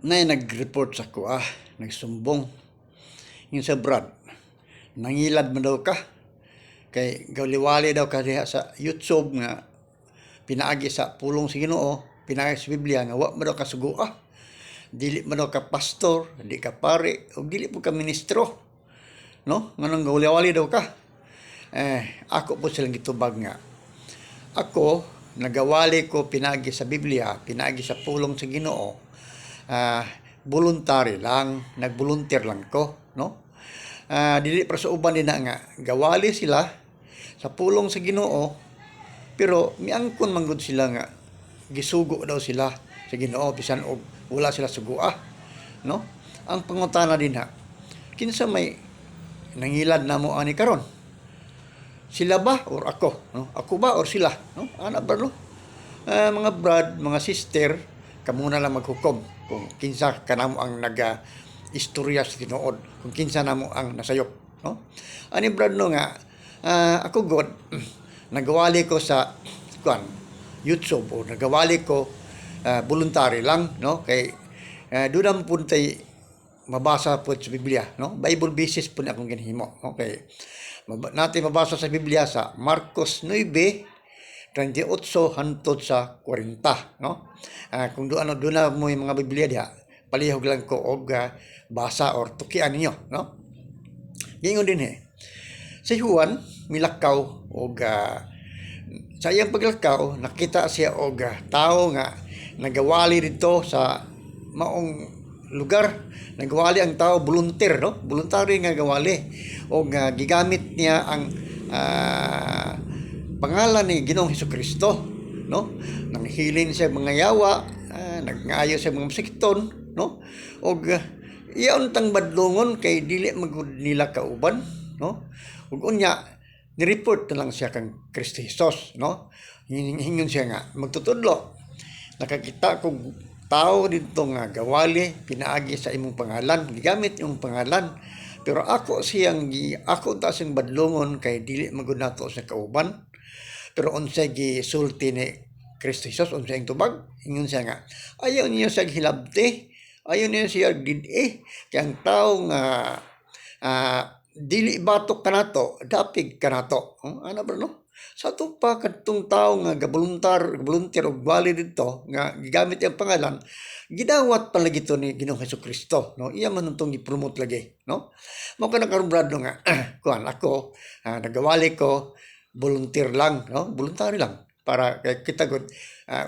na nag-report sa ko, nagsumbong. Yung sa Brad, nangilad man daw ka. Kay gawliwali daw ka diha sa YouTube nga pinaagi sa pulong sa Ginoo, pinaagi sa Biblia nga wa man daw ka sugua. Dili man daw ka pastor, di ka pare, o dili po ka ministro. No? Nganong gawliwali daw ka. Ako po silang gitubag nga. Ako, nagawali ko pinaagi sa Biblia, pinaagi sa pulong sa Ginoo. Voluntary lang, nag-volunteer lang ko, no? Dili para sa uban din na nga gawali sila sa pulong sa Ginoo, pero miangkon man gud sila nga gisugo daw sila sa Ginoo bisan og wala sila sugua, no? Ang pangutana din ha, kinsa may nangilad na mo ani karon? Sila ba or ako, no? Ako ba or sila, no? Ana ba, no? Mga brad, mga sister, kamo na lang maghukom kung kinsa kanamo ang istorya sa tinuod, kung kinsa namo ang nasayop, no? Ani brad no nga, ako god nagawali ko sa YouTube o nagawali ko voluntary lang, no? Kay dunam pud tay mabasa po sa Biblia, no? Bible basis po na akong ginhimo. Okay. Natin mabasa sa Biblia sa Marcos 9:38 hangtod sa 40, no? Kung doon na mo yung mga Biblia diha, palihog lang ko og basa or tukian ninyo, no? Gingon din si Juan milakaw og sa iyang paglakaw nakita siya og tao nga nagawali dito sa maong lugar. Nagawali ang tao volunteer, no? Voluntary nga gawali o gigamit niya ang pangalan ni Ginoong Hesukristo, no? Nanghilin siya mga yawa, nagngayo siya mga masikton, no? Og iyon tang badlongon kay dili magud nila kauban, no? Ug unya ni-report na lang siya kang Kristo Jesus, no? Hingon siya nga magtutudlo. Nakakita ko tao dito nga gawali pinaagi sa imong pangalan, gigamit imong pangalan, pero ako ta siyang badlongon kay dili magud nato sa kauban. Pero unsay gisulti ni Kristo Jesus, unsay ang tubag, ingon siya nga ayaw niyo sa hilabti, ayaw niyo siya didi, kay ang tao nga dili batok kanato, dapig kanato. Ano ba, no? Sa ito pa, katong tao nga volunteer o bali dito, nga gigamit ang pangalan, gidawat pala gito ni Ginoong Hesukristo, no? Iya man itong i-promote lagi, no? Mao ka nakarumbrado nga, ako, nagawali ko, volunteer lang, no? Voluntary lang, para kita gud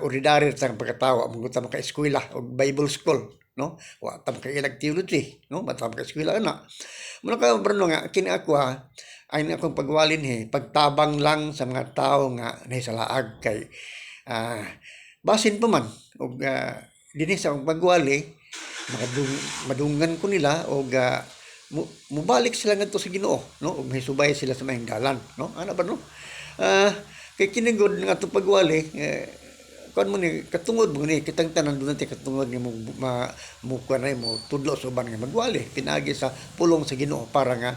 ordinary sa pagkatawa, maguta maka-eskwela o Bible school, no? Wa ta maka-ilag theology, no? Bata maka-eskwela ana. Muna ka brano nga kini ako ay akong pagwalin pagtabang lang sa mga tao nga nahisalaag kay basin pa man og dinhi sa akong pagwali madungan ko nila og mubalik sila ngadto sa Ginoo, no? Og mahisubay sila sa maayong dalan, no? Ana ba, no? Kay kini gud nga atong pagwali kon mo ni katungod mo ni kitang tanan dunay katungod ni mo kuan ay mo tudlo sa uban nga magwali pinaagi sa pulong sa Ginoo para nga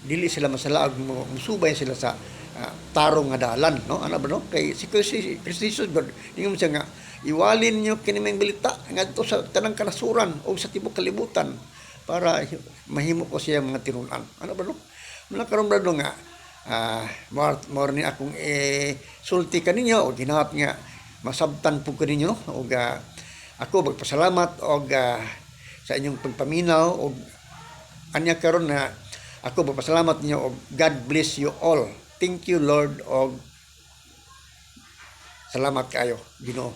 dili sila masalaag mo musubay sila sa tarong nga dalan, no? Ano ba, no? Kay si Kristo Jesus God ingon siya nga iwalin niyo kini may balita ngadto sa tanang kanasuran o sa tibuok kalibutan para mahimo ko siya mga tinunan. Ano ba, no? Muna karon brado nga more ni akong sulti kaninyo o ginahap nga masabtan po kaninyo o ako magpasalamat o sa inyong pagpaminaw o anya karon na ako magpasalamat ninyo o God bless you all. Thank you Lord o salamat kayo Ginoo.